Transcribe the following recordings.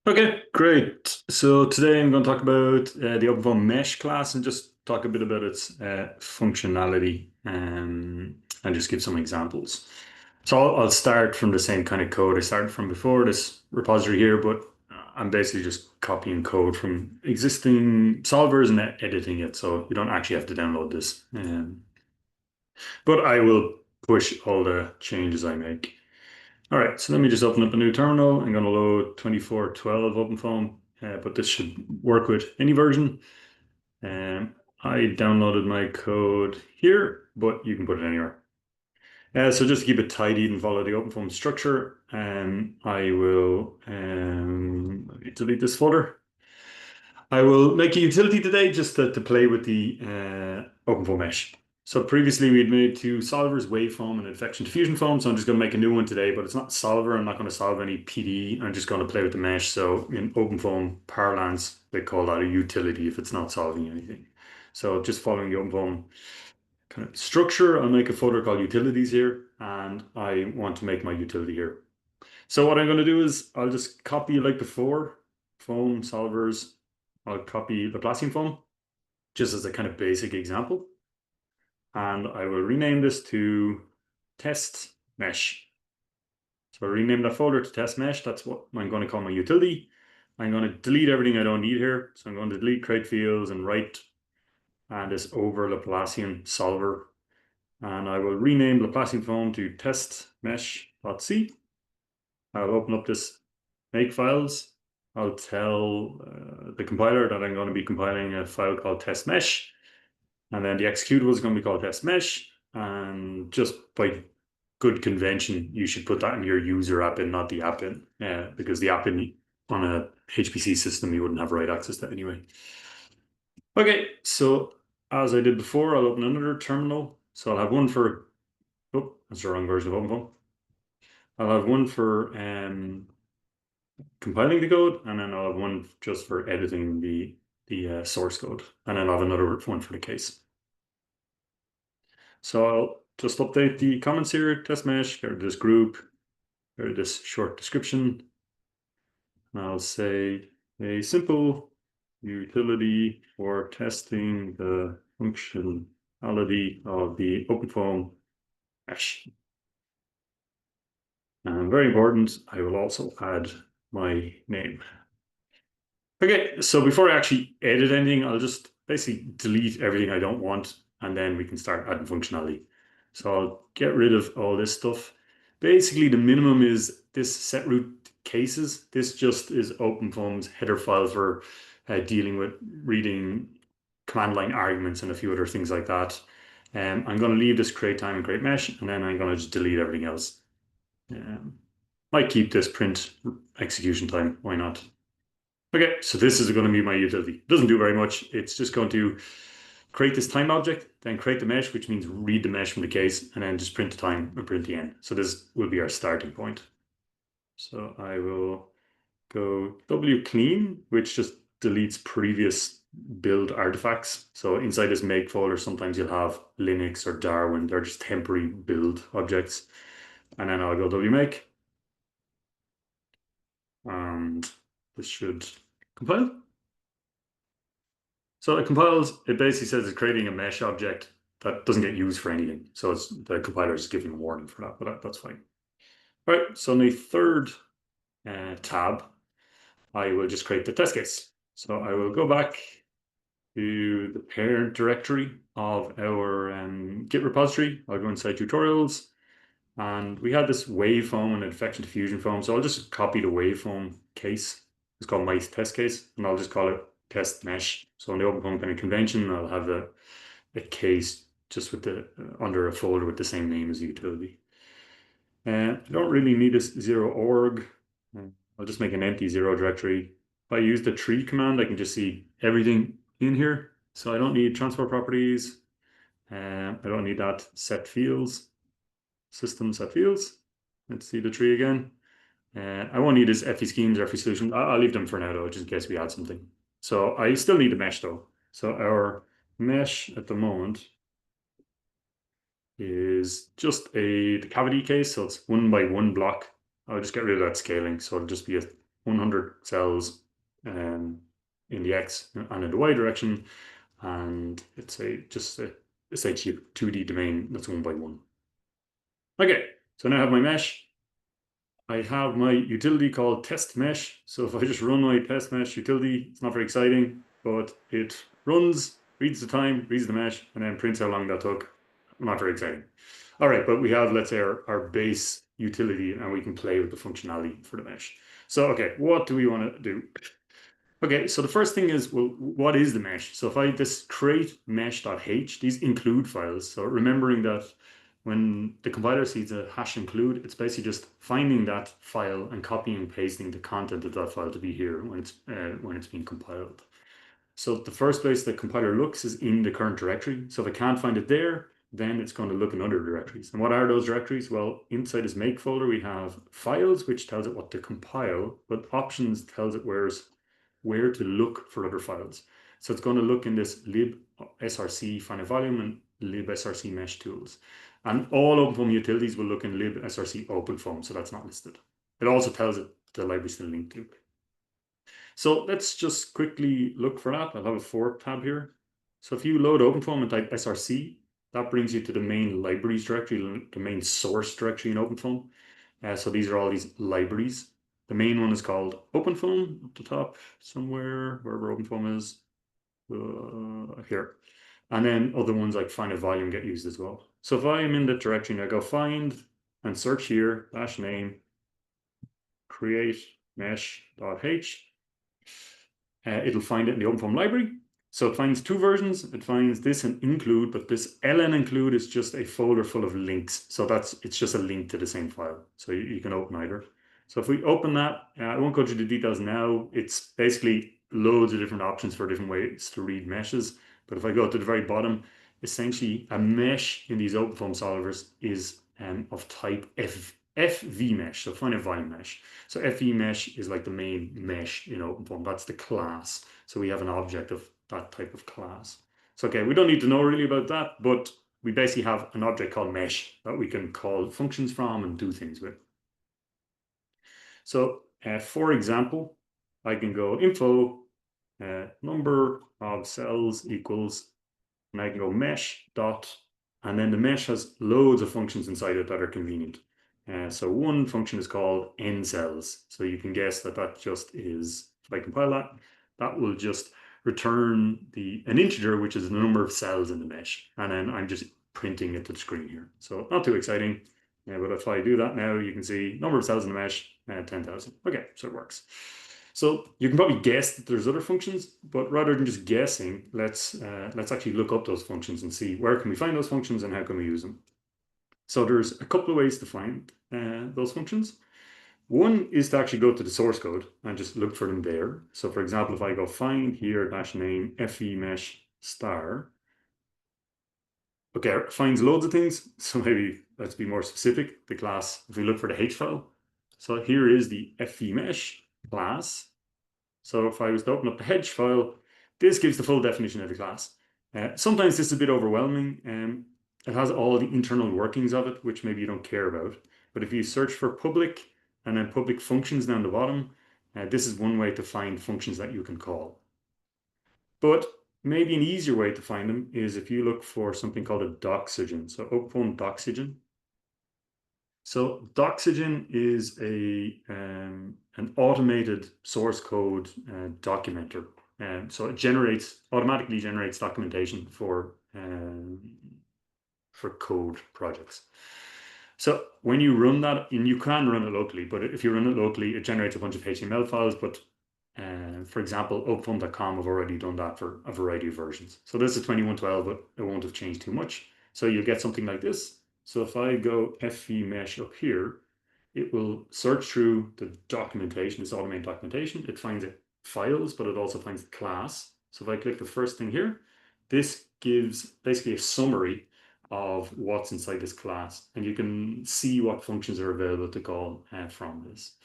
Okay, great. So today I'm going to talk about the OpenFOAM class and just talk a bit about its functionality and just give some examples. So I'll start from the same kind of code I started from before, this repository here, but I'm basically just copying code from existing solvers and editing it, so you don't actually have to download this. But I will push all the changes I make. All right, so let me just open up a new terminal. I'm going to load 2412 OpenFOAM, but this should work with any version. I downloaded my code here, but you can put it anywhere. So just to keep it tidy and follow the OpenFOAM structure, I will let me delete this folder. I will make a utility today just to play with the OpenFOAM. So previously we'd made two solvers, waveFOAM and advection diffusion foam. So I'm just going to make a new one today, but it's not solver. I'm not going to solve any PD. I'm just going to play with the mesh. So in OpenFOAM parlance, they call that a utility if it's not solving anything. So just following the OpenFOAM kind of structure, I'll make a folder called utilities here, and I want to make my utility here. So what I'm going to do is I'll just copy like before, foam solvers. I'll copy Laplacian foam just as a kind of basic example. And I will rename this to test mesh. So I rename that folder to test mesh. That's what I'm going to call my utility. I'm going to delete everything I don't need here. So I'm going to delete create fields and write and this over Laplacian solver. And I will rename Laplacian foam to test mesh.c. I'll open up this make files. I'll tell the compiler that I'm going to be compiling a file called test mesh. And then the executable is going to be called test mesh. And just by good convention, you should put that in your user app in, not the app in, because the app in on a HPC system, you wouldn't have write access to anyway. Okay, so as I did before, I'll open another terminal. So I'll have one for, oh, that's the wrong version of OpenFOAM. I'll have one for compiling the code, and then I'll have one just for editing the source code, and then I'll have another one for the case. So I'll just update the comments here, test mesh, get rid of this group, get rid of this short description. And I'll say a simple utility for testing the functionality of the OpenFOAM mesh. And very important, I will also add my name. Okay, so before I actually edit anything, I'll just basically delete everything I don't want, and then we can start adding functionality. So I'll get rid of all this stuff. Basically, the minimum is this set root cases. This just is OpenFOAM's header file for dealing with reading command line arguments and a few other things like that. I'm going to leave this create time and create mesh, and then I'm going to just delete everything else. Might keep this print execution time. Why not? Okay, so this is going to be my utility. It doesn't do very much. It's just going to create this time object, then create the mesh, which means read the mesh from the case, and then just print the time and print the end. So this will be our starting point. So I will go wclean, which just deletes previous build artifacts. So inside this make folder, sometimes you'll have Linux or Darwin. They're just temporary build objects. And then I'll go wmake. And this should compile. So it compiles, it basically says it's creating a mesh object that doesn't get used for anything. So it's the compiler is giving a warning for that, but that's fine. All right, so in the third tab, I will just create the test case. So I will go back to the parent directory of our Git repository. I'll go inside tutorials, and we had this waveFOAM and advection diffusion foam. So I'll just copy the waveFOAM case. It's called my test case, and I'll just call it test mesh. So in the OpenFOAM kind of convention, I'll have a case just with the under a folder with the same name as the utility. I don't really need this 0.org. I'll just make an empty 0 directory. If I use the tree command, I can just see everything in here. So I don't need transport properties. I don't need that set fields, system set fields. Let's see the tree again. I won't need this FE schemes or FE solution. I'll leave them for now though, just in case we add something. So I still need the mesh though. So our mesh at the moment is just the cavity case. So it's 1 by 1 block. I'll just get rid of that scaling. So it'll just be a 100 cells in the X and in the Y direction, and it's just a 2D domain that's 1 by 1. Okay, so now I have my mesh. I have my utility called test mesh. So if I just run my test mesh utility, it's not very exciting, but it runs, reads the time, reads the mesh, and then prints how long that took. Not very exciting. All right, but we have, let's say, our base utility, and we can play with the functionality for the mesh. So, okay, what do we want to do? Okay, so the first thing is, well, what is the mesh? So if I just create mesh.h, these include files. So remembering that when the compiler sees a hash include, it's basically just finding that file and copying and pasting the content of that file to be here when it's being compiled. So the first place the compiler looks is in the current directory. So if I can't find it there, then it's going to look in other directories. And what are those directories? Well, inside this make folder, we have files, which tells it what to compile, but options tells it where to look for other files. So it's going to look in this libsrc find a volume and libsrc mesh tools. And all OpenFOAM utilities will look in libsrc OpenFOAM, so that's not listed. It also tells it the library still linked to. So let's just quickly look for that. I'll have a fork tab here. So if you load OpenFOAM and type src, that brings you to the main libraries directory, the main source directory in OpenFOAM. So these are all these libraries. The main one is called OpenFOAM up the top somewhere, wherever OpenFOAM is, here. And then other ones like find a volume get used as well. So if I am in the directory, I go find and search here, --name, create mesh.h. It'll find it in the OpenFOAM library. So it finds two versions. It finds this and include, but this ln include is just a folder full of links. So it's just a link to the same file. So you can open either. So if we open that, I won't go through the details now. It's basically loads of different options for different ways to read meshes. But if I go to the very bottom, essentially a mesh in these OpenFOAM solvers is of type fvMesh, so finite volume mesh. So fvMesh is like the main mesh in OpenFOAM. That's the class. So we have an object of that type of class. So okay, we don't need to know really about that, but we basically have an object called mesh that we can call functions from and do things with. So for example, I can go info number of cells equals, and I can go mesh dot, and then the mesh has loads of functions inside it that are convenient. So one function is called n cells. So you can guess that just is, if I compile that, that will just return an integer, which is the number of cells in the mesh. And then I'm just printing it to the screen here. So not too exciting. But if I do that now, you can see number of cells in the mesh, 10,000. Okay, so it works. So you can probably guess that there's other functions, but rather than just guessing, let's actually look up those functions and see where can we find those functions and how can we use them. So there's a couple of ways to find those functions. One is to actually go to the source code and just look for them there. So for example, if I go find here -name fvMesh star, okay, it finds loads of things. So maybe let's be more specific. The class, if we look for the H file, so here is the fvMesh class. So if I was to open up the H file, this gives the full definition of the class. Sometimes this is a bit overwhelming. It has all the internal workings of it, which maybe you don't care about. But if you search for public and then public functions down the bottom, this is one way to find functions that you can call. But maybe an easier way to find them is if you look for something called a Doxygen. So OpenFOAM Doxygen. So Doxygen is an automated source code documenter. So it automatically generates documentation for code projects. So when you run that, and you can run it locally, but if you run it locally, it generates a bunch of HTML files. But for example, OpenFOAM.com have already done that for a variety of versions. So this is 2112, but it won't have changed too much. So you'll get something like this. So if I go fvMesh up here, it will search through the documentation, this automated documentation. It finds files, but it also finds the class. So if I click the first thing here, this gives basically a summary of what's inside this class. And you can see what functions are available to call from this.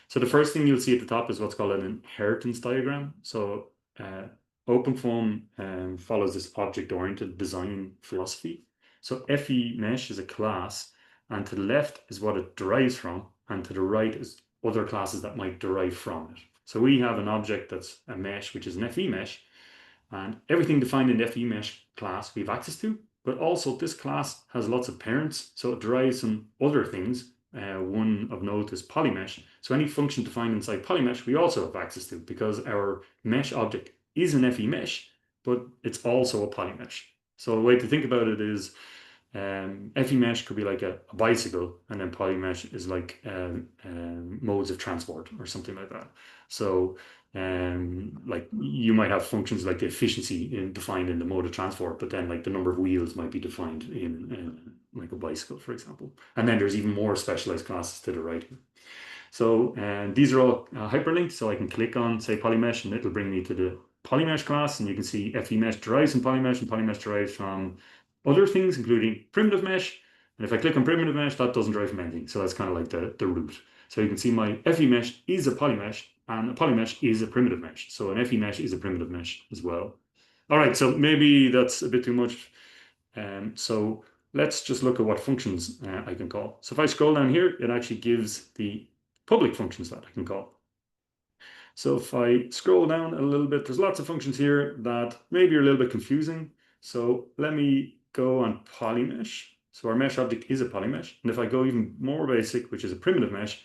So the first thing you'll see at the top is what's called an inheritance diagram. So OpenFOAM follows this object-oriented design philosophy. So fvMesh is a class, and to the left is what it derives from, and to the right is other classes that might derive from it. So we have an object that's a mesh, which is an fvMesh, and everything defined in the fvMesh class we have access to, but also this class has lots of parents, so it derives from other things. One of note is polyMesh. So any function defined inside polyMesh we also have access to, because our mesh object is an fvMesh, but it's also a polyMesh. So the way to think about it is fvMesh could be like a bicycle, and then polyMesh is like modes of transport or something like that. So like you might have functions like the efficiency defined in the mode of transport, but then like the number of wheels might be defined in like a bicycle, for example. And then there's even more specialized classes to the right here. So these are all hyperlinked, so I can click on, say, polyMesh, and it'll bring me to the polyMesh class, and you can see fvMesh derives from polyMesh, and polyMesh derives from other things, including primitiveMesh. And if I click on primitiveMesh, that doesn't derive from anything. So that's kind of like the root. So you can see my fvMesh is a polyMesh, and a polyMesh is a primitiveMesh. So an fvMesh is a primitiveMesh as well. All right, so maybe that's a bit too much. So let's just look at what functions I can call. So if I scroll down here, it actually gives the public functions that I can call. So if I scroll down a little bit, there's lots of functions here that maybe are a little bit confusing. So let me go on polyMesh. So our mesh object is a polyMesh. And if I go even more basic, which is a primitiveMesh,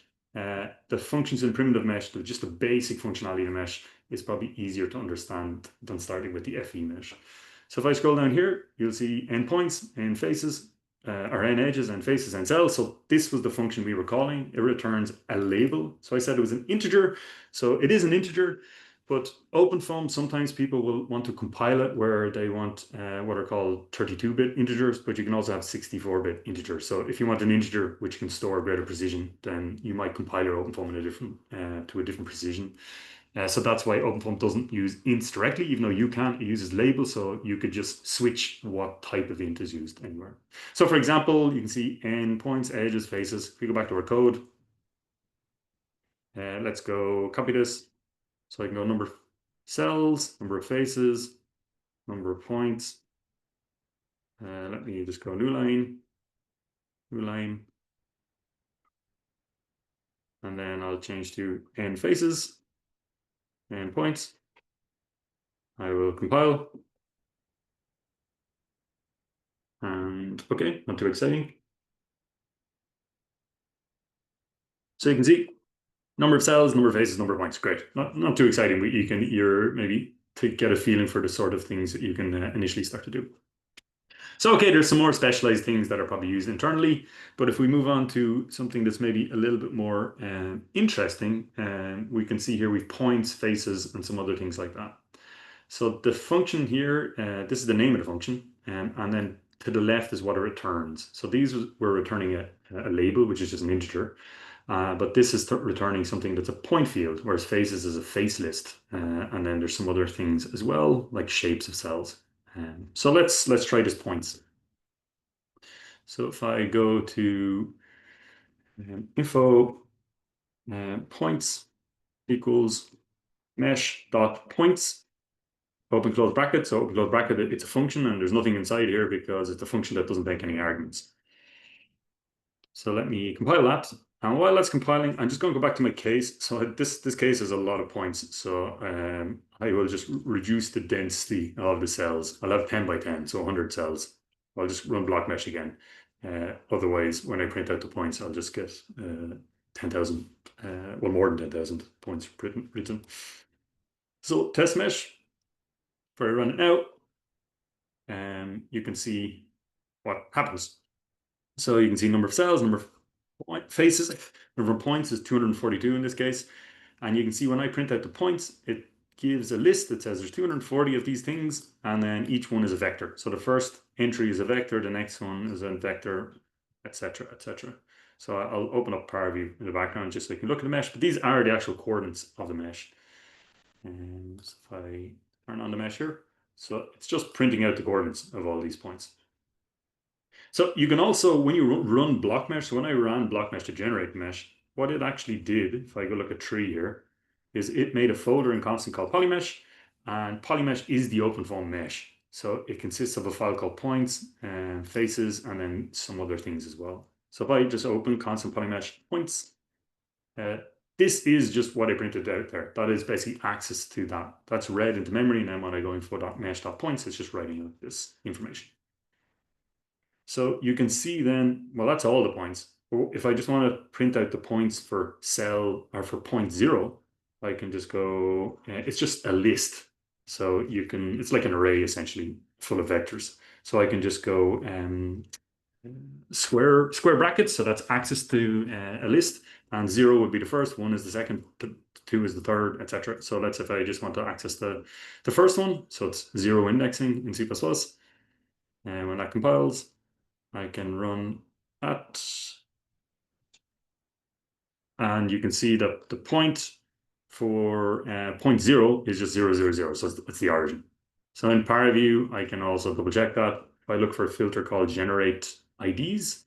the functions in primitiveMesh, just the basic functionality of the mesh, is probably easier to understand than starting with the fvMesh. So if I scroll down here, you'll see endpoints and faces, or n edges and faces and cells. So this was the function we were calling. It returns a label. So I said it was an integer. So it is an integer, but OpenFOAM, sometimes people will want to compile it where they want what are called 32-bit integers, but you can also have 64-bit integers. So if you want an integer which can store greater precision, then you might compile your OpenFOAM to a different precision. So that's why OpenFOAM doesn't use ints directly, even though you can. It uses labels, so you could just switch what type of int is used anywhere. So for example, you can see endpoints, edges, faces. If we go back to our code, let's go copy this. So I can go number of cells, number of faces, number of points. Let me just go new line, and then I'll change to end faces, and points. I will compile. And okay, not too exciting. So you can see number of cells, number of faces, number of points. Great. Not too exciting, but you're maybe to get a feeling for the sort of things that you can initially start to do. So, okay, there's some more specialized things that are probably used internally, but if we move on to something that's maybe a little bit more interesting, we can see here we've points, faces, and some other things like that. So the function here, this is the name of the function, and then to the left is what it returns. So these we're returning a label, which is just an integer, but this is returning something that's a point field, whereas faces is a face list, and then there's some other things as well, like shapes of cells. So let's try this points. So if I go to info points equals mesh dot points, open close bracket. So open close bracket, it's a function, and there's nothing inside here because it's a function that doesn't take any arguments. So let me compile that. And while that's compiling, I'm just going to go back to my case. So this case has a lot of points. So I will just reduce the density of the cells. I'll have 10 by 10, so 100 cells. I'll just run block mesh again. Otherwise, when I print out the points, I'll just get 10,000, well, more than 10,000 points written. So test mesh, if I run it now, you can see what happens. So you can see number of cells, number of faces, number of points is 242 in this case. And you can see when I print out the points, it gives a list that says there's 240 of these things, and then each one is a vector. So the first entry is a vector, the next one is a vector, etc., etc. So I'll open up PowerView in the background just so you can look at the mesh, but these are the actual coordinates of the mesh. And so if I turn on the mesh here, so it's just printing out the coordinates of all these points. So you can also, when you run block mesh, so when I ran block mesh to generate mesh, what it actually did, if I go look at tree here, is it made a folder in constant called polyMesh, and polyMesh is the OpenFOAM mesh. So it consists of a file called points and faces and then some other things as well. So if I just open constant polyMesh points, this is just what I printed out there. That is basically access to that. That's read into memory, and then when I go info.mesh.points, it's just writing out this information. So you can see then, well, that's all the points. If I just want to print out the points for cell or for point 0, I can just go, it's just a list. So you can, it's like an array essentially full of vectors. So I can just go square brackets. So that's access to a list, and 0 would be the first, 1 is the second, 2 is the third, etc. So let's, if I just want to access the first one, so it's 0 indexing in C++, and when that compiles, I can run that, and you can see that the point for point 0 is just 0, 0, 0. So it's the origin. So in ParaView, I can also double check that. If I look for a filter called generate IDs,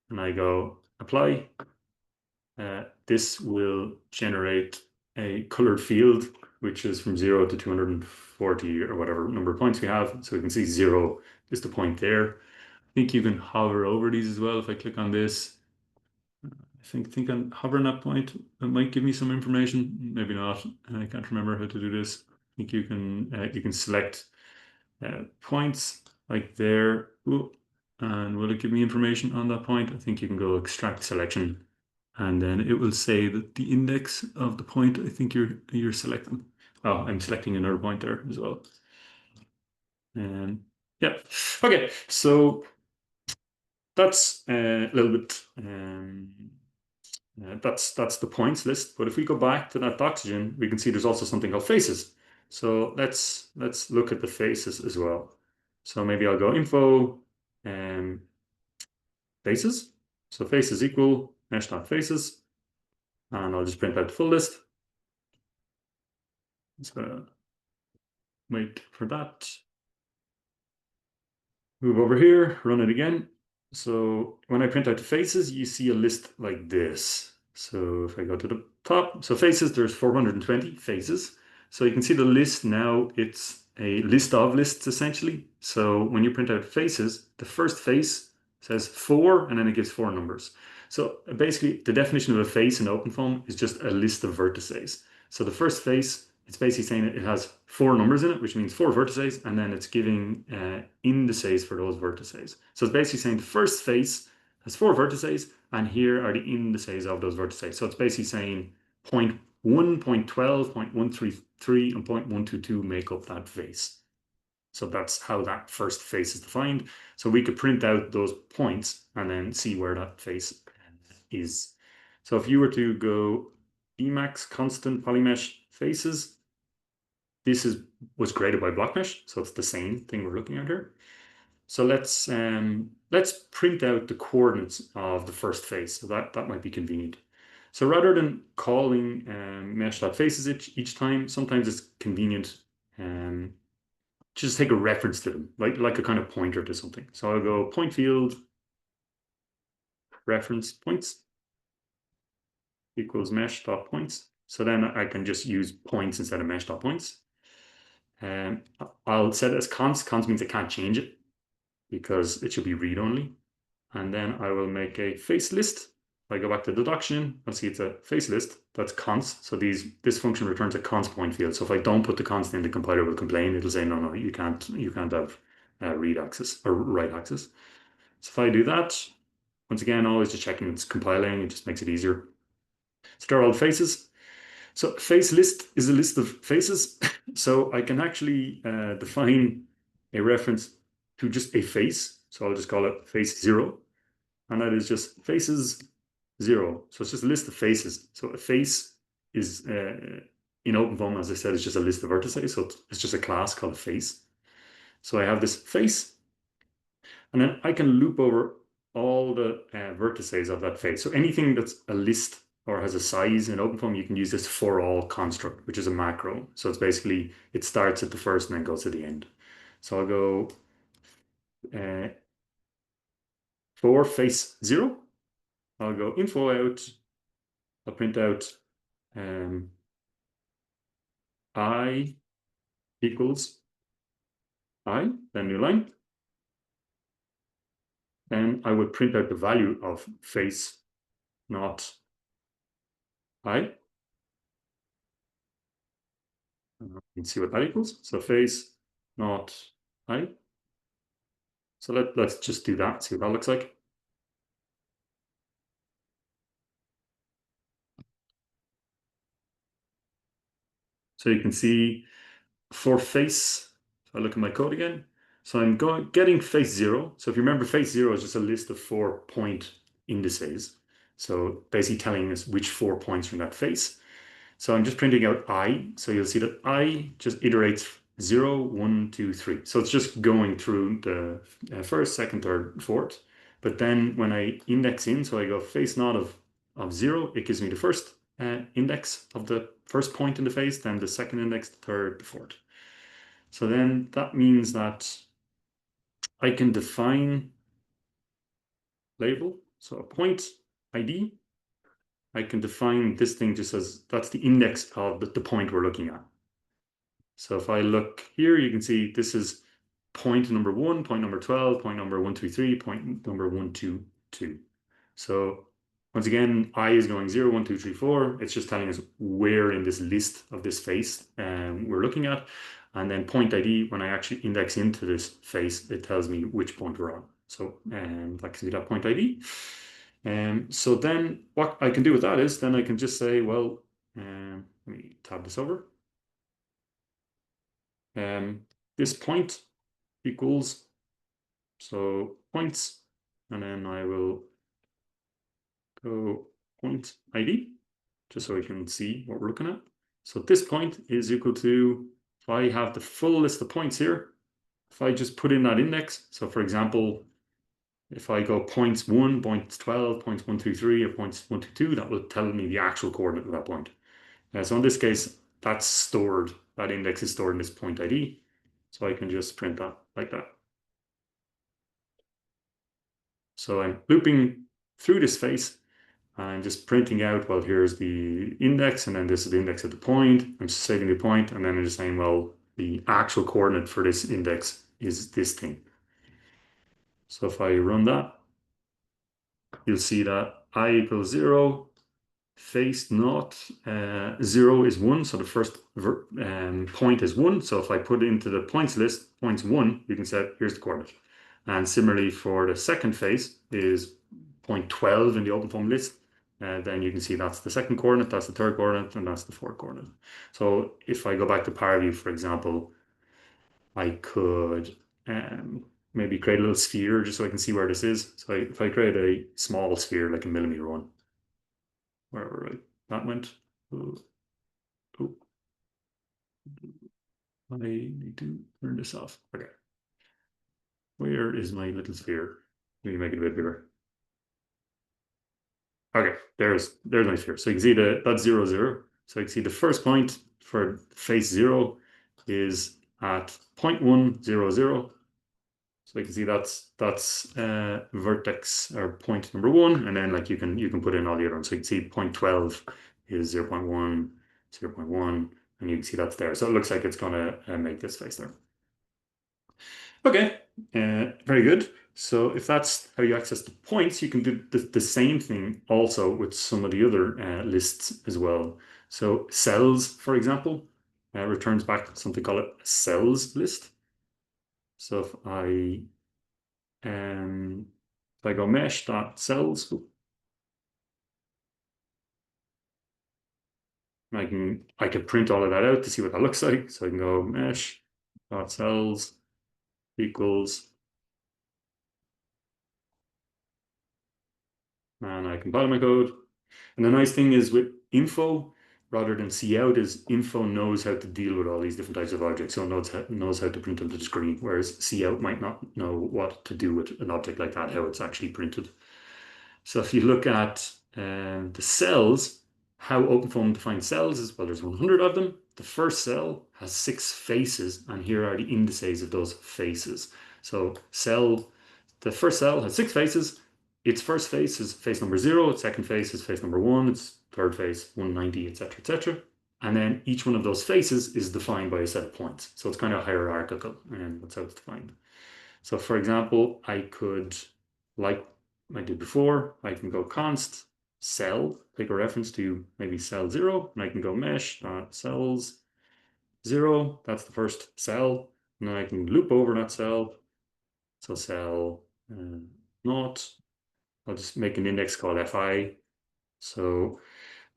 and I go apply, this will generate a colored field, which is from 0 to 240 or whatever number of points we have. So we can see 0 is the point there. I think you can hover over these as well. If I click on this, I think I'm hovering that point. It might give me some information, maybe not. I can't remember how to do this. I think you can select points like there. Ooh, and will it give me information on that point? I think you can go extract selection, and then it will say that the index of the point I think you're selecting. Oh, I'm selecting another point there as well. And yeah, okay, so that's a little bit. That's the points list. But if we go back to that Doxygen, we can see there's also something called faces. So let's look at the faces as well. So maybe I'll go info faces. So faces equal mesh.faces, and I'll just print out the full list. So wait for that. Move over here, run it again. So when I print out the faces, you see a list like this. So if I go to the top, so faces, there's 420 faces. So you can see the list now, it's a list of lists essentially. So when you print out faces, the first face says 4, and then it gives 4 numbers. So basically the definition of a face in OpenFOAM is just a list of vertices. So the first face, it's basically saying it has 4 numbers in it, which means 4 vertices, and then it's giving indices for those vertices. So it's basically saying the first face has 4 vertices, and here are the indices of those vertices. So it's basically saying 0.1, 0.12, 0.133, and 0.122 make up that face. So that's how that first face is defined. So we could print out those points and then see where that face is. So if you were to go Emacs constant polyMesh faces, this was created by BlockMesh, so it's the same thing we're looking at here. So let's print out the coordinates of the first face. So that might be convenient. So rather than calling mesh.faces each time, sometimes it's convenient just take a reference to them, like a kind of pointer to something. So I'll go point field reference points equals mesh.points. So then I can just use points instead of mesh.points. I'll set it as const. Const means I can't change it because it should be read only. And then I will make a face list. If I go back to deduction, I'll see it's a face list. That's const. So this function returns a const point field. So if I don't put the const in, the compiler will complain. It'll say, no, you can't have read access or write access. So if I do that, once again, always just checking it's compiling. It just makes it easier. So there are all the faces. So face list is a list of faces. So I can actually define a reference to just a face. So I'll just call it face 0. And that is just faces 0. So it's just a list of faces. So a face is, in OpenFOAM, as I said, it's just a list of vertices. So it's just a class called a face. So I have this face. And then I can loop over all the vertices of that face. So anything that's a list or has a size in OpenFOAM, you can use this for all construct, which is a macro. So it's basically, it starts at the first and then goes to the end. So I'll go for face 0. I'll go info out. I'll print out I equals I, then new line. Then I would print out the value of face, not I. And see what that equals. So face not I. So let's just do that, see what that looks like. So you can see for face, if I look at my code again, so I'm getting face 0. So if you remember, face 0 is just a list of 4-point indices. So basically telling us which 4 points from that face. So I'm just printing out I. So you'll see that I just iterates 0, 1, 2, 3. So it's just going through the first, second, third, fourth. But then when I index in, so I go face not of 0, it gives me the first index of the first point in the face, then the second index, the third, the fourth. So then that means that I can define label. So a point ID, I can define this thing just as that's the index of the point we're looking at. So if I look here, you can see this is point number 1, point number 12, point number 123, point number 122. So once again, I is going 0, 1, 2, 3, 4. It's just telling us where in this list of this face we're looking at. And then point ID, when I actually index into this face, it tells me which point we're on. So I can see that point ID. So then what I can do with that is then I can just say, well, let me tab this over. This point equals, so points, and then I will go point ID, just so we can see what we're looking at. So this point is equal to, if I have the full list of points here, if I just put in that index, so for example, if I go points 1, points 12, points 1, 2, 3, or points 1, 2, 2, that will tell me the actual coordinate of that point. So in this case, that's stored, that index is stored in this point ID. So I can just print that like that. So I'm looping through this face. I'm just printing out, well, here's the index, and then this is the index at the point. I'm saving the point, and then I'm just saying, well, the actual coordinate for this index is this thing. So if I run that, you'll see that I equals 0, face not 0 is 1, so the first point is 1. So if I put it into the points list, points 1, you can say, here's the coordinate. And similarly for the second face is point 12 in the OpenFOAM list. Then you can see that's the second coordinate, that's the third coordinate, and that's the fourth coordinate. So if I go back to PowerView, for example, I could maybe create a little sphere just so I can see where this is. So if I create a small sphere, like a millimeter one, wherever that went. Oh, oh, I need to turn this off. Okay. Where is my little sphere? Maybe make it a bit bigger. Okay, there's my sphere. So you can see that's 0, 0. So you can see the first point for face 0 is at 0.1, 0, 0. So you can see that's vertex or point number 1, and then like you can put in all the other ones. So you can see point 12 is 0 0.1, 0 0.1, and you can see that's there. So it looks like it's gonna make this face there. Okay, very good. So if that's how you access the points, you can do the same thing also with some of the other lists as well. So cells, for example, returns back something called a cells list. So if I go mesh.cells, I can print all of that out to see what that looks like. So I can go mesh.cells equals, and I compile my code. And the nice thing is with info, rather than cout, is info knows how to deal with all these different types of objects. So it knows how to print them to the screen, whereas cout might not know what to do with an object like that, how it's actually printed. So if you look at the cells, how OpenFOAM defines cells is, well, there's 100 of them. The first cell has 6 faces, and here are the indices of those faces. So the first cell has 6 faces. Its first face is face number 0. Its second face is face number 1. Its third face, 190, etc., etc. And then each one of those faces is defined by a set of points. So it's kind of hierarchical, and that's how it's defined. So for example, I could, like I did before, I can go const cell, take a reference to maybe cell 0, and I can go mesh.cells 0, that's the first cell, and then I can loop over that cell. So cell 0, I'll just make an index called fi. So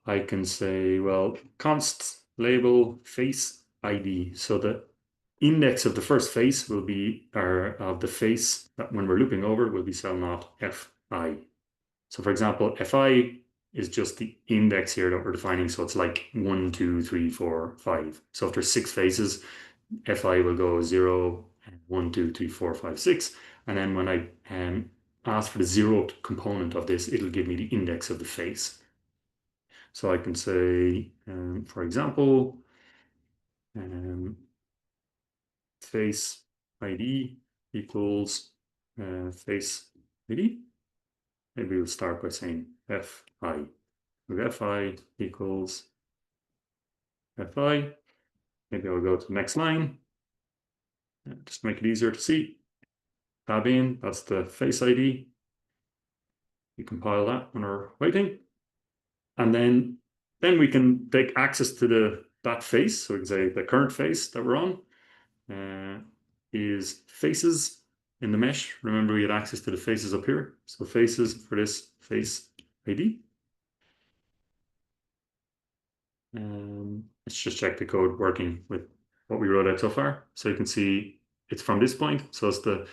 I can say, well, const label face ID. So the index of the first face will be, or of the face that when we're looping over will be cell not fi. So for example, fi is just the index here that we're defining. So it's like 1, 2, 3, 4, 5. So if there's 6 faces, fi will go 0, 1, 2, 3, 4, 5, 6. And then when I ask for the 0th component of this, it'll give me the index of the face. So I can say, for example, face ID equals face ID. Maybe we'll start by saying fi. With fi equals fi. Maybe I'll go to the next line. Just make it easier to see. Tab in, that's the face ID. You compile that when we're waiting. And then we can take access to that face. So we can say the current face that we're on is faces in the mesh. Remember, we had access to the faces up here. So faces for this face ID. Let's just check the code working with what we wrote out so far. So you can see it's from this point. So it's the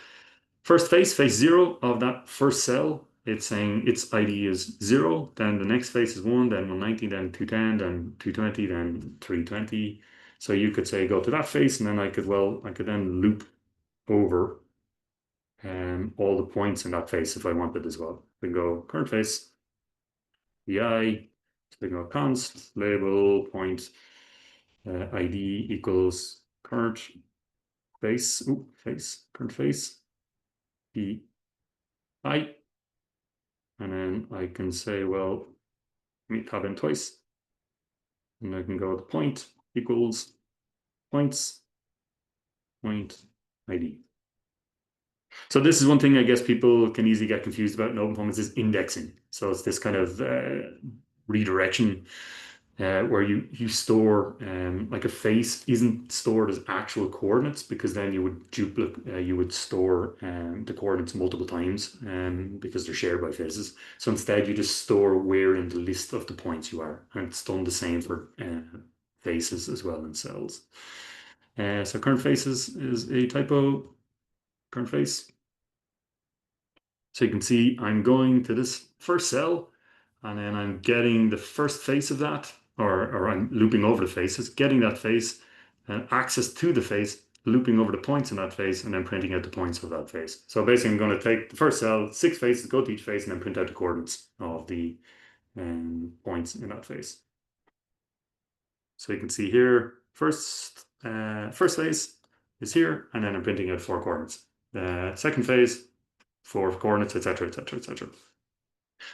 first face 0 of that first cell. It's saying its ID is 0, then the next face is 1, then 190, then 210, then 220, then 320. So you could say go to that face, and then I could then loop over all the points in that face if I wanted as well. Then go current face, vi, so then go const label point ID equals current face, current face, I. And then I can say, well, let me tab in twice. And I can go to point equals points, point ID. So this is one thing I guess people can easily get confused about in OpenFOAM is this indexing. So it's this kind of redirection where you store like a face isn't stored as actual coordinates, because then you would store the coordinates multiple times because they're shared by faces. So instead you just store where in the list of the points you are, and it's done the same for faces as well in cells. So current faces is a typo, current face. So you can see I'm going to this first cell, and then I'm getting the first face of that, or I'm looping over the faces, getting that face, and access to the face, looping over the points in that face, and then printing out the points of that face. So basically I'm going to take the first cell, 6 faces, go to each face, and then print out the coordinates of the points in that face. So you can see here, first face is here, and then I'm printing out 4 coordinates. The second phase, 4 coordinates, etc., etc., etc.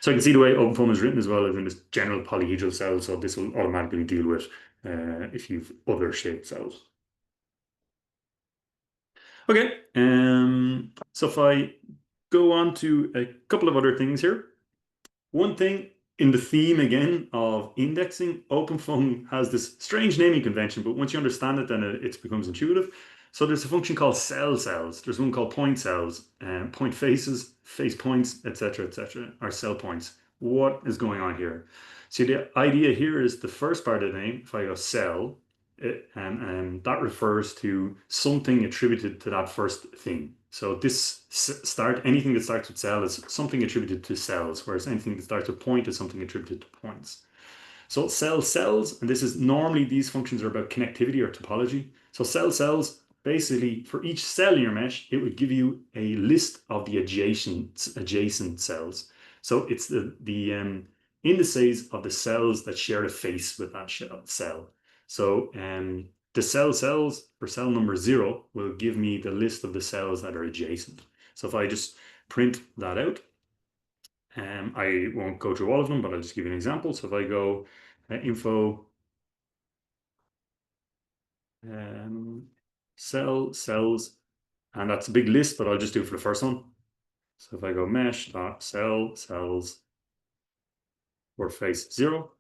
So I can see the way OpenFOAM is written as well as in this general polyhedral cell, so this will automatically deal with if you've other shaped cells. Okay, so if I go on to a couple of other things here. One thing in the theme again of indexing, OpenFOAM has this strange naming convention, but once you understand it, then it becomes intuitive. So there's a function called cell cells. There's one called point cells, point faces, face points, etc., are cell points. What is going on here? So the idea here is the first part of the name, if I go cell, and that refers to something attributed to that first thing. So this anything that starts with cell is something attributed to cells, whereas anything that starts with point is something attributed to points. So cells, and this is normally these functions are about connectivity or topology. So cells, basically for each cell in your mesh, it would give you a list of the adjacent cells. So it's the indices of the cells that share a face with that cell. So the cells for cell number 0 will give me the list of the cells that are adjacent. So if I just print that out, I won't go through all of them, but I'll just give you an example. So if I go info cells, and that's a big list, but I'll just do it for the first one. So if I go mesh.cell cells for face 0.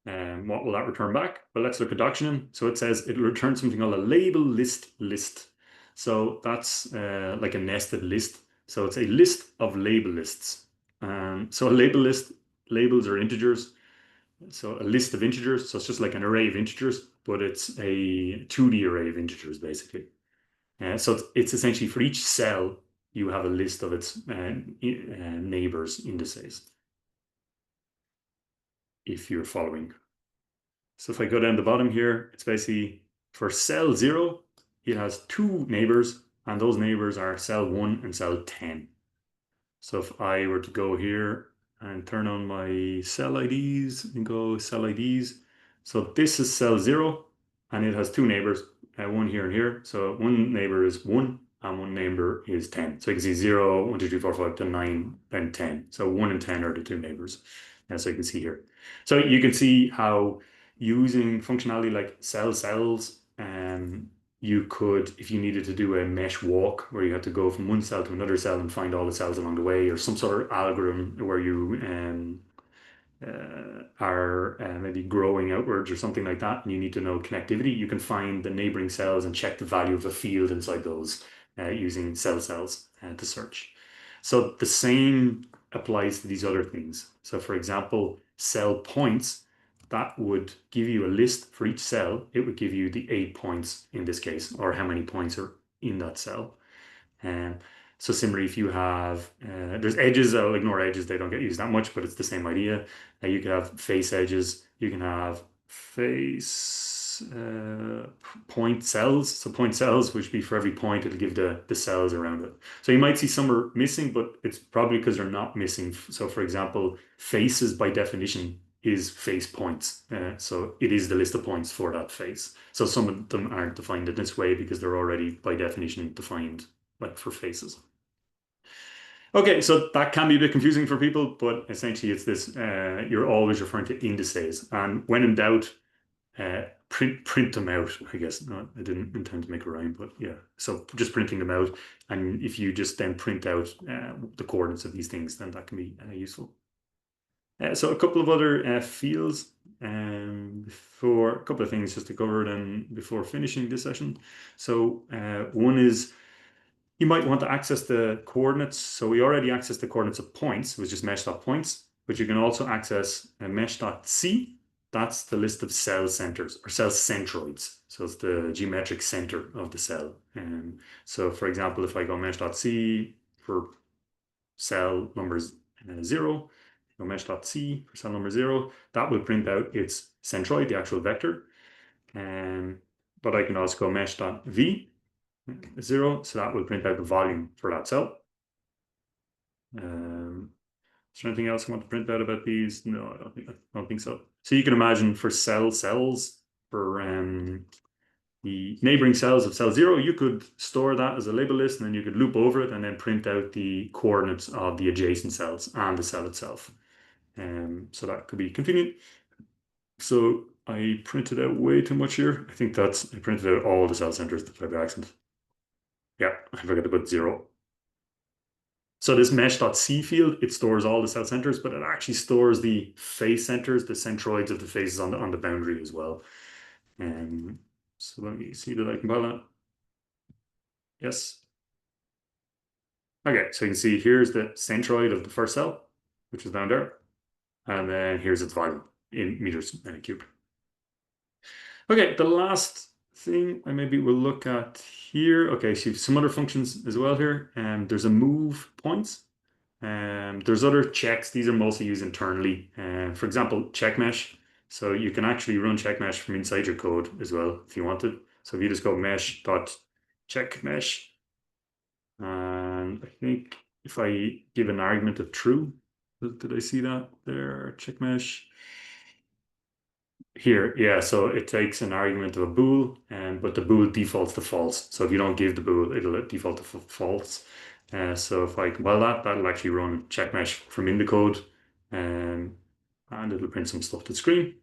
And what will that return back? Well, let's look at Doxygen. So it says it'll return something called a label list. So that's like a nested list. So it's a list of label lists. So a label list, labels are integers. So a list of integers. So it's just like an array of integers, but it's a 2D array of integers, basically. So it's essentially for each cell, you have a list of its neighbors' indices, if you're following. So if I go down the bottom here, it's basically for cell 0, it has 2 neighbors, and those neighbors are cell 1 and cell 10. So if I were to go here and turn on my cell IDs and go cell IDs, so this is cell 0, and it has 2 neighbors, one here and here. So one neighbor is 1, and one neighbor is 10. So you can see 0, 1, 2, 3, 4, 5, to 9, then 10. So 1 and 10 are the 2 neighbors. So you can see here. So you can see how using functionality like cells, you could, if you needed to do a mesh walk where you had to go from one cell to another cell and find all the cells along the way, or some sort of algorithm where you are maybe growing outwards or something like that, and you need to know connectivity, you can find the neighboring cells and check the value of a field inside those using cells to search. So the same applies to these other things. So for example, cell points, that would give you a list for each cell. It would give you the 8 points in this case, or how many points are in that cell. And so similarly, if you have, there's edges, I'll ignore edges, they don't get used that much, but it's the same idea. You can have face edges, you can have face point cells. So point cells, which be for every point, it'll give the cells around it. So you might see some are missing, but it's probably because they're not missing. So for example, faces by definition is face points. So it is the list of points for that face. So some of them aren't defined in this way because they're already by definition defined like for faces. Okay, so that can be a bit confusing for people, but essentially it's this, you're always referring to indices. And when in doubt, print them out, I guess. No, I didn't intend to make a rhyme, but yeah. So just printing them out. And if you just then print out the coordinates of these things, then that can be useful. So a couple of other fields for a couple of things just to cover then before finishing this session. So one is you might want to access the coordinates. So we already accessed the coordinates of points, which is mesh.points, but you can also access mesh.c. That's the list of cell centers or cell centroids. So it's the geometric center of the cell. And so for example, if I go mesh.c for cell numbers 0, go mesh.c for cell number 0, that will print out its centroid, the actual vector. But I can also go mesh.v 0, so that will print out the volume for that cell. Is there anything else I want to print out about these? No, I don't think so. So you can imagine for cells, for the neighboring cells of cell 0, you could store that as a label list, and then you could loop over it and then print out the coordinates of the adjacent cells and the cell itself. So that could be convenient. So I printed out way too much here. I think I printed out all the cell centers by accident. Yeah, I forgot to put 0. So this mesh.c field, it stores all the cell centers, but it actually stores the face centers, the centroids of the faces on the boundary as well. So let me see that I compile that. Yes. Okay, so you can see here's the centroid of the first cell, which is down there. And then here's its volume in meters cubed. Okay, the last thing I maybe will look at here. Okay, so some other functions as well here. There's a movePoints. There's other checks. These are mostly used internally. For example, checkmesh. So you can actually run checkmesh from inside your code as well if you wanted. So if you just go mesh.checkmesh, and I think if I give an argument of true, did I see that there? Checkmesh. Here, yeah, so it takes an argument of a bool, but the bool defaults to false. So if you don't give the bool, it'll default to false. So if I compile that, that'll actually run checkmesh from in the code, and it'll print some stuff to the screen,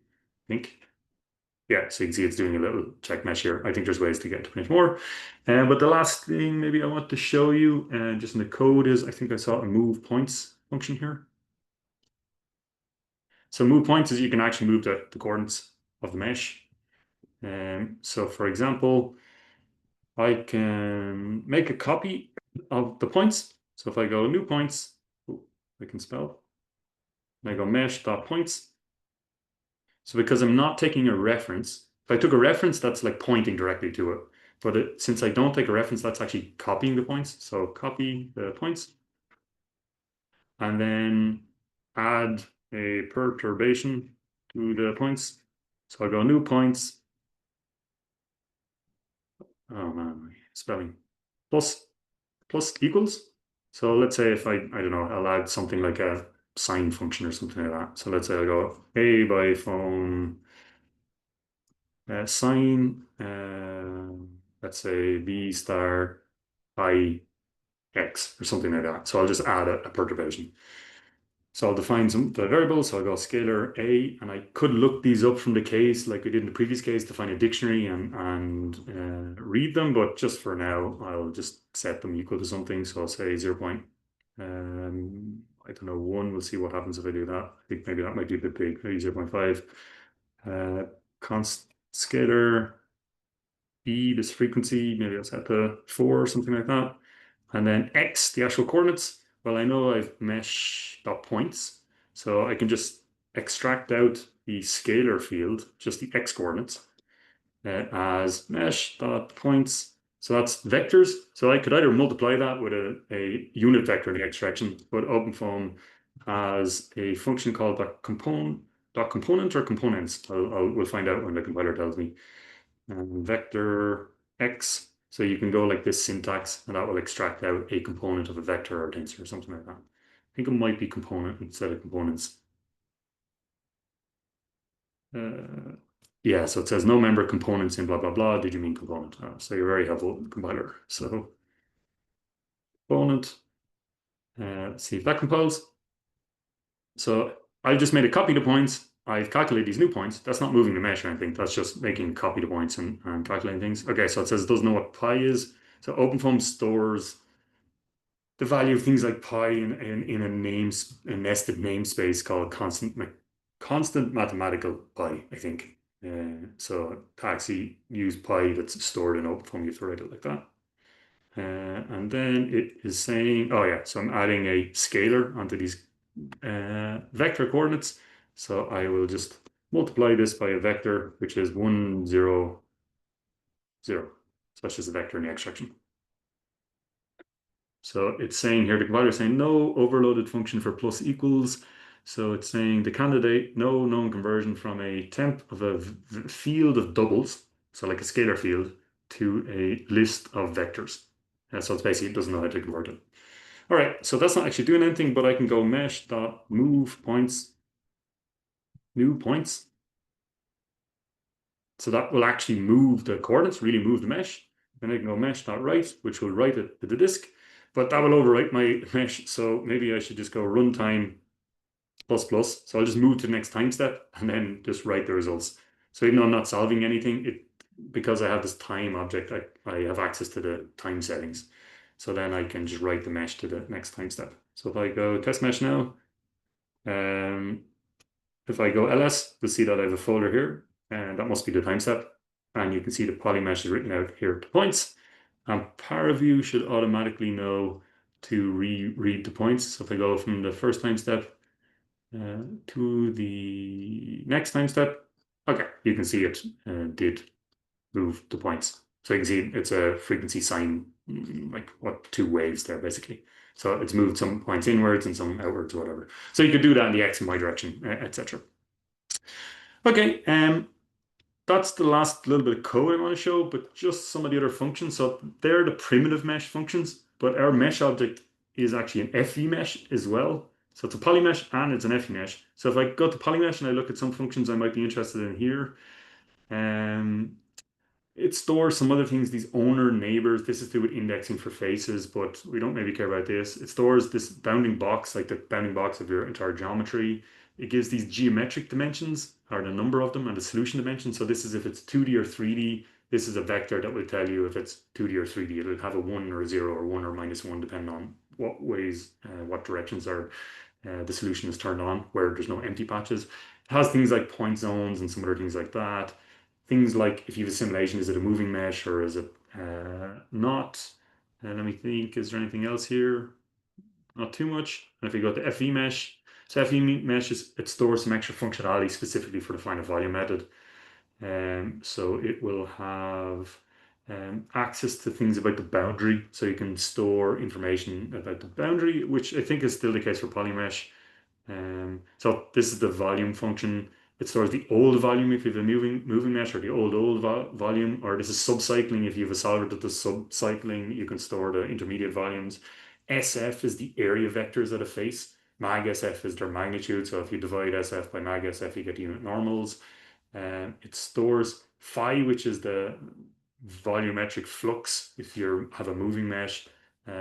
I think. Yeah, so you can see it's doing a little checkmesh here. I think there's ways to get to print more. But the last thing maybe I want to show you, just in the code is, I think I saw a movePoints function here. So move points is you can actually move the coordinates of the mesh. So for example, I can make a copy of the points. So if I go new points, I can spell, and I go mesh.points. So because I'm not taking a reference, if I took a reference, that's like pointing directly to it. But since I don't take a reference, that's actually copying the points. So copy the points and then add a perturbation to the points. So I go new points. Oh man, spelling. Plus equals. So let's say if I don't know, I'll add something like a sine function or something like that. So let's say I go A by phone sine, let's say B star I X or something like that. So I'll just add a perturbation. So I'll define the variables. So I'll go scalar A, and I could look these up from the case like we did in the previous case to find a dictionary and read them. But just for now, I'll just set them equal to something. So I'll say 0. I don't know, 1. We'll see what happens if I do that. I think maybe that might be a bit big, maybe 0.5. Const scalar B, this frequency, maybe I'll set to 4 or something like that. And then X, the actual coordinates. Well, I know I've mesh.points, so I can just extract out the scalar field, just the X coordinates, as mesh.points. So that's vectors. So I could either multiply that with a unit vector in the X direction, but OpenFOAM has a function called .component or components. We'll find out when the compiler tells me. Vector X. So you can go like this syntax, and that will extract out a component of a vector or a tensor or something like that. I think it might be component instead of components. Yeah, so it says no member components in blah, blah, blah. Did you mean component? So you're very helpful, compiler. So component. Let's see if that compiles. So I just made a copy of the points. I've calculated these new points. That's not moving the mesh or anything. That's just making copy the points and calculating things. Okay, so it says it doesn't know what pi is. So OpenFOAM stores the value of things like pi in a nested namespace called constant mathematical pi, I think. So to actually use pi that's stored in OpenFOAM, you have to write it like that. And then it is saying, oh yeah, so I'm adding a scalar onto these vector coordinates. So I will just multiply this by a vector, which is 1, 0, 0. So that's just a vector in the X direction. So it's saying here, the compiler is saying no overloaded function for plus equals. So it's saying the candidate, no known conversion from a temp of a field of doubles, so like a scalar field, to a list of vectors. So it's basically, it doesn't know how to convert it. All right, so that's not actually doing anything, but I can go mesh.movePoints, new points. So that will actually move the coordinates, really move the mesh. Then I can go mesh.write, which will write it to the disk, but that will overwrite my mesh. So maybe I should just go runtime plus plus. So I'll just move to the next time step and then just write the results. So even though I'm not solving anything, because I have this time object, I have access to the time settings. So then I can just write the mesh to the next time step. So if I go test mesh now, if I go ls, we'll see that I have a folder here, and that must be the time step. And you can see the polymesh is written out here to points. And ParaView should automatically know to read the points. So if I go from the first time step to the next time step, okay, you can see it did move the points. So you can see it's a frequency sine, like what, 2 waves there basically. So it's moved some points inwards and some outwards or whatever. So you could do that in the X and Y direction, etc. Okay, that's the last little bit of code I want to show, but just some of the other functions. So they're the primitive mesh functions, but our mesh object is actually an fvMesh as well. So it's a polymesh and it's an fvMesh. So if I go to polymesh and I look at some functions I might be interested in here, it stores some other things, these owner neighbors. This is to do with indexing for faces, but we don't maybe care about this. It stores this bounding box, like the bounding box of your entire geometry. It gives these geometric dimensions, or the number of them, and the solution dimension. So this is if it's 2D or 3D. This is a vector that will tell you if it's 2D or 3D. It'll have a 1 or a 0 or 1 or -1, depending on what ways, what directions are the solution is turned on, where there's no empty patches. It has things like point zones and some other things like that. Things like if you have a simulation, is it a moving mesh or is it not? Let me think, is there anything else here? Not too much. And if you go to fvMesh, so fvMesh it stores some extra functionality specifically for the find a volume method. So it will have access to things about the boundary, so you can store information about the boundary, which I think is still the case for polyMesh. So this is the volume function. It stores the old volume if you have a moving mesh, or the old volume, or this is subcycling. If you have a solver that does subcycling, you can store the intermediate volumes. SF is the area vectors at a face. Mag SF is their magnitude. So if you divide SF by mag SF, you get unit normals. It stores phi, which is the volumetric flux. If you have a moving mesh,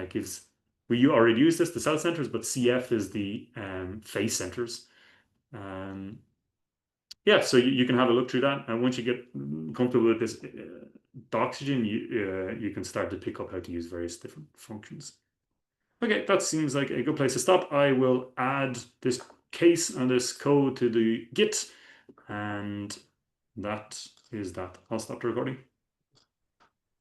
gives, we already use this, the cell centers, but CF is the face centers. Yeah, so you can have a look through that, and once you get comfortable with this Doxygen, you can start to pick up how to use various different functions. Okay, that seems like a good place to stop. I will add this case and this code to the Git, and that is that. I'll stop the recording.